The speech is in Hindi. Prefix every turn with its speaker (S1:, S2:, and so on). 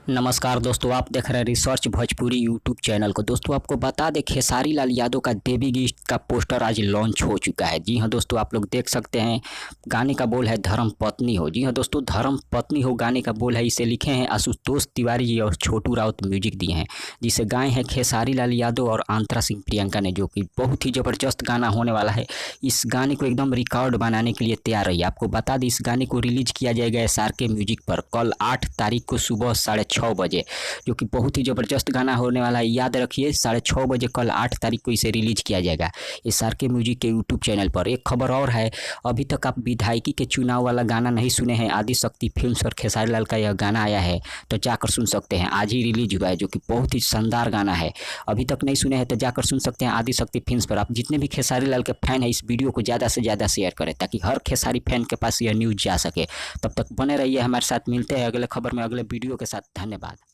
S1: नमस्कार दोस्तों, आप देख रहे हैं रिसर्च भोजपुरी यूट्यूब चैनल को। दोस्तों आपको बता दें, खेसारी लाल यादव का देवी गीत का पोस्टर आज लॉन्च हो चुका है। जी हां दोस्तों, आप लोग देख सकते हैं। गाने का बोल है धर्म पत्नी हो। जी हां दोस्तों, धर्म पत्नी हो गाने का बोल है। इसे लिखे हैं आशुतोष तिवारी जी और छोटू राउत म्यूजिक दिए हैं, जिसे गाए हैं खेसारी लाल यादव और आंतरा सिंह प्रियंका ने, जो कि बहुत ही ज़बरदस्त गाना होने वाला है। इस गाने को एकदम रिकॉर्ड बनाने के लिए तैयार रहिए। आपको बता दें, इस गाने को रिलीज किया जाएगा SRK म्यूजिक पर कल 8 तारीख को सुबह 6:30 बजे, जो कि बहुत ही ज़बरदस्त गाना होने वाला है। याद रखिए, 6:30 बजे कल 8 तारीख को इसे रिलीज किया जाएगा SRK म्यूजिक के यूट्यूब चैनल पर। एक खबर और है, अभी तक आप विधायकी के चुनाव वाला गाना नहीं सुने हैं, आदिशक्ति फिल्म्स और खेसारी लाल का यह गाना आया है, तो जाकर सुन सकते हैं। आज ही रिलीज हुआ है, जो कि बहुत ही शानदार गाना है। अभी तक नहीं सुने हैं तो जाकर सुन सकते हैं आदिशक्ति फिल्म्स पर। आप जितने भी खेसारी लाल के फैन हैं, इस वीडियो को ज़्यादा से ज़्यादा शेयर करें, ताकि हर खेसारी फैन के पास यह न्यूज़ जा सके। तब तक बने रहिए हमारे साथ। मिलते हैं अगले खबर में, अगले वीडियो के साथ। धन्यवाद।